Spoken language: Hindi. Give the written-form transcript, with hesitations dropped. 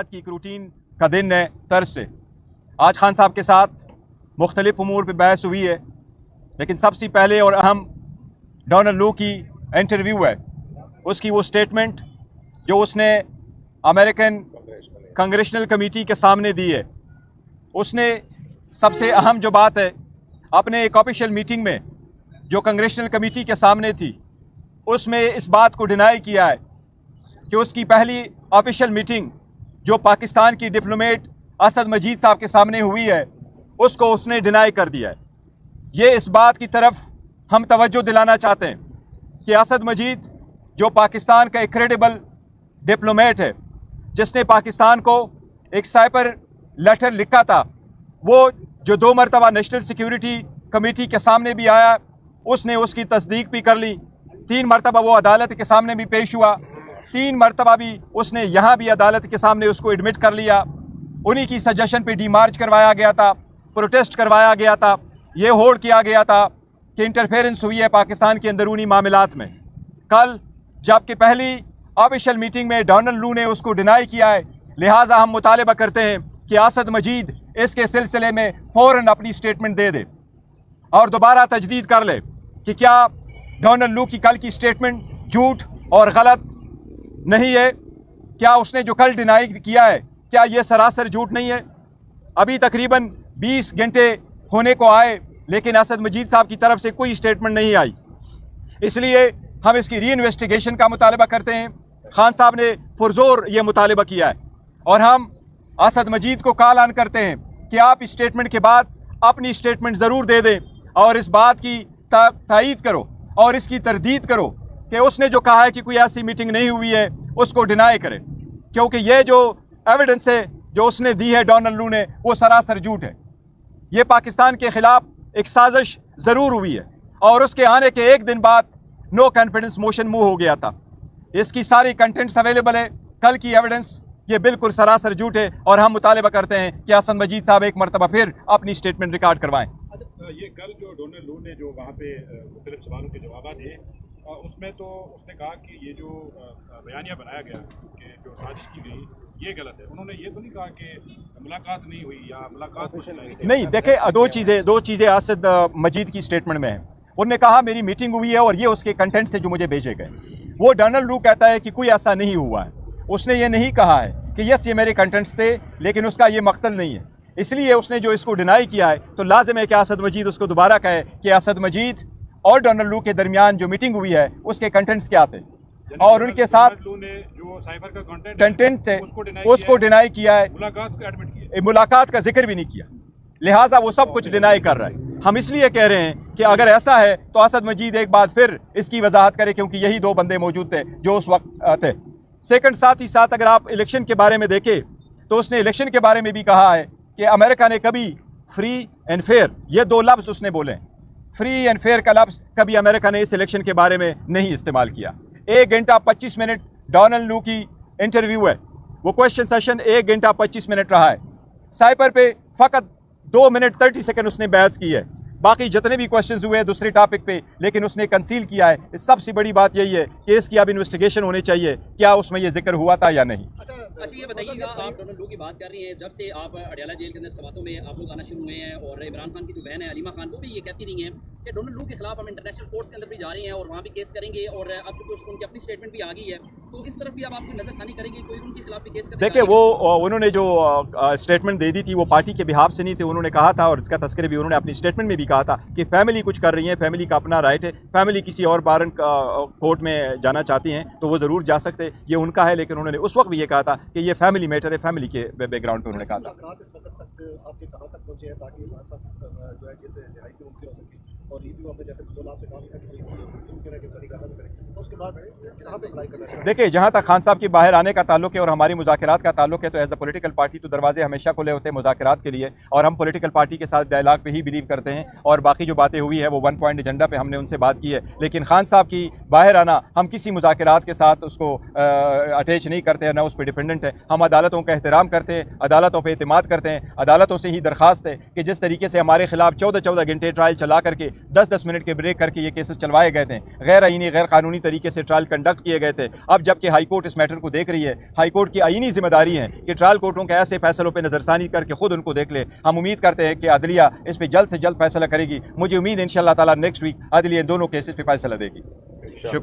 की एक रूटीन का दिन है थर्सडे। आज खान साहब के साथ मुख्तलिफ उमूर पर बहस हुई है, लेकिन सबसे पहले और अहम डोनाल्ड लू की इंटरव्यू है, उसकी वो स्टेटमेंट जो उसने अमेरिकन कांग्रेशनल कमेटी के सामने दी है। उसने सबसे अहम जो बात है, अपने एक ऑफिशियल मीटिंग में जो कांग्रेशनल कमेटी के सामने थी, उसमें इस बात को डिनाई किया है कि उसकी पहली ऑफिशियल मीटिंग जो पाकिस्तान की डिप्लोमेट असद मजीद साहब के सामने हुई है, उसको उसने डिनाई कर दिया है। ये इस बात की तरफ हम तवज्जो दिलाना चाहते हैं कि असद मजीद जो पाकिस्तान का एक क्रेडिबल डिप्लोमेट है, जिसने पाकिस्तान को एक साइबर लेटर लिखा था, वो जो 2 मरतबा नेशनल सिक्योरिटी कमेटी के सामने भी आया, उसने उसकी तस्दीक भी कर ली। 3 मरतबा वो अदालत के सामने भी पेश हुआ, 3 मरतबा भी उसने यहाँ भी अदालत के सामने उसको एडमिट कर लिया। उन्हीं की सजेशन पे डीमार्च करवाया गया था, प्रोटेस्ट करवाया गया था, ये होड़ किया गया था कि इंटरफेरेंस हुई है पाकिस्तान के अंदरूनी मामलात में। कल जबकि पहली ऑफिशियल मीटिंग में डोनाल्ड लू ने उसको डिनाई किया है, लिहाजा हम मुतालिबा करते हैं कि असद मजीद इसके सिलसिले में फ़ौरन अपनी स्टेटमेंट दे दे और दोबारा तजदीद कर ले कि क्या डोनाल्ड लू की कल की स्टेटमेंट झूठ और गलत नहीं है। क्या उसने जो कल डिनाई किया है, क्या ये सरासर झूठ नहीं है। अभी तकरीबन 20 घंटे होने को आए, लेकिन असद मजीद साहब की तरफ से कोई स्टेटमेंट नहीं आई। इसलिए हम इसकी री इन्वेस्टिगेशन का मुतालबा करते हैं। खान साहब ने पुरजोर ये मुतालबा किया है और हम असद मजीद को कॉल ऑन करते हैं कि आप इस स्टेटमेंट के बाद अपनी स्टेटमेंट ज़रूर दे दें और इस बात की तायीद करो और इसकी तरदीद करो कि उसने जो कहा है कि कोई ऐसी मीटिंग नहीं हुई है, उसको डिनाई करे, क्योंकि ये जो एविडेंस है जो उसने दी है डोनाल्ड लू ने, वो सरासर झूठ है। ये पाकिस्तान के ख़िलाफ़ एक साजिश ज़रूर हुई है और उसके आने के एक दिन बाद नो कॉन्फिडेंस मोशन मूव हो गया था। इसकी सारी कंटेंट्स अवेलेबल है। कल की एविडेंस ये बिल्कुल सरासर झूठ है और हम मुतालिबा करते हैं कि असद मजीद साहब एक मरतबा फिर अपनी स्टेटमेंट रिकॉर्ड करवाएं। अच्छा, ये कल जो डोनाल्ड लू ने जो वहाँ पे मुख्तलिफ सवालों के जवाब दिए, उसमें तो उसने कहा कि ये जो बयानिया बनाया गया कि जो साजिश की गई ये गलत है। उन्होंने ये तो नहीं कहा कि मुलाकात नहीं हुई या मुलाकात नहीं। देखे, दो चीज़ें असद मजीद की स्टेटमेंट में हैं। उन्होंने कहा मेरी मीटिंग हुई है और ये उसके कंटेंट से जो मुझे भेजे गए। वो डोनाल्ड लू कहता है कि कोई ऐसा नहीं हुआ है। उसने ये नहीं कहा है कि यस ये मेरे कंटेंट्स थे, लेकिन उसका ये मकसद नहीं है। इसलिए उसने जो इसको डिनाई किया है, तो लाजिम है कि असद मजीद उसको दोबारा कहे कि असद मजीद और डोनाल्ड लू के दरमियान जो मीटिंग हुई है उसके कंटेंट्स क्या थे और उनके साथ जो साइबर का कंटेंट थे उसको डिनाई किया है, मुलाकात का जिक्र भी नहीं किया। लिहाजा वो सब कुछ डिनाई कर रहा है। हम इसलिए कह रहे हैं कि अगर ऐसा है तो असद मजीद एक बार फिर इसकी वजाहत करे, क्योंकि यही 2 बंदे मौजूद थे जो उस वक्त थे। सेकंड, साथ ही साथ अगर आप इलेक्शन के बारे में देखें तो उसने इलेक्शन के बारे में भी कहा है कि अमेरिका ने कभी फ्री एंड फेयर, ये 2 लफ्ज़ उसने बोले हैं। फ्री एंड फेयर का लफ्ज़ कभी अमेरिका ने इस इलेक्शन के बारे में नहीं इस्तेमाल किया। 1 घंटा 25 मिनट डोनाल्ड लू की इंटरव्यू है, वो क्वेश्चन सेशन 1 घंटा 25 मिनट रहा है। साइपर पे फ़कत 2 मिनट 30 सेकंड उसने बहस की है, बाकी जितने भी क्वेश्चंस हुए दूसरे टॉपिक पे, लेकिन उसने कंसील किया है। इस सबसे बड़ी बात यही है कि इसकी अब इन्वेस्टिगेशन होनी चाहिए, क्या उसमें ये जिक्र हुआ था या नहीं। अच्छा, ये बताइएगा, आप डोनाल्ड लू की बात कर रही हैं, जब से आप अडयाला जेल के अंदर सवातों में आप लोग आना शुरू हुए हैं और इमरान खान की जो बहन है अलीमा खान, वो भी ये कहती रही हैं कि डोनाल्ड लू के खिलाफ हम इंटरनेशनल कोर्ट के अंदर भी जा रहे हैं और वहाँ भी केस करेंगे, और अब चूँकि उनकी अपनी स्टेटमेंट भी आ गई है, तो इस तरफ भी अब आपकी नजरसानी करेंगे, कोई उनके खिलाफ भी केस करेगा? देखिए, वो उन्होंने जो स्टेटमेंट दे दी थी वो पार्टी के बिहाफ से नहीं थी। उन्होंने कहा था, और इसका तस्करे भी उन्होंने अपनी स्टेटमेंट में भी कहा था कि फैमिली कुछ कर रही है, फैमिली का अपना राइट है, फैमिली किसी और बारन कोर्ट में जाना चाहती हैं तो वो ज़रूर जा सकते, ये उनका है। लेकिन उन्होंने उस वक्त भी ये कहा था कि ये फैमिली मैटर है, फैमिली के बैकग्राउंड पर उन्होंने कहा था। देखिए, जहाँ तक खान साहब के बाहर आने का ताल्लुक है और हमारी मुज़ाकरात का ताल्लुक है, तो एज अ पॉलिटिकल पार्टी तो दरवाजे हमेशा खुले होते हैं मुज़ाकरात के लिए, और हम पॉलिटिकल पार्टी के साथ डायलॉग पे ही बिलीव करते हैं। और बाकी जो बातें हुई है वो 1 पॉइंट एजेंडा पे हमने उनसे बात की है, लेकिन खान साहब की बाहर आना हम किसी मुज़ाकरात के साथ उसको अटैच नहीं करते हैं, ना उस पर डिपेंडेंट है। हम अदालतों का एहतराम करते हैं, अदालतों पर एतमाद करते हैं। अदालतों से ही दरख्वास्त है कि जिस तरीके से हमारे खिलाफ 14 घंटे ट्रायल चला करके 10-10 मिनट के ब्रेक करके ये केसेस चलवाए गए थे, गैर आईनी गैर कानूनी तरीके से ट्रायल कंडक्ट किए गए थे। अब जबकि हाई कोर्ट इस मैटर को देख रही है, हाई कोर्ट की आईनी जिम्मेदारी है कि ट्रायल कोर्टों के ऐसे फैसलों पर नजरसानी करके खुद उनको देख ले। हम उम्मीद करते हैं कि अदलिया इस पर जल्द से जल्द फैसला करेगी। मुझे उम्मीद है इंशाअल्लाह ताला नेक्स्ट वीक अदलिया इन दोनों केसेस पे फैसला देगी। शुक्रिया।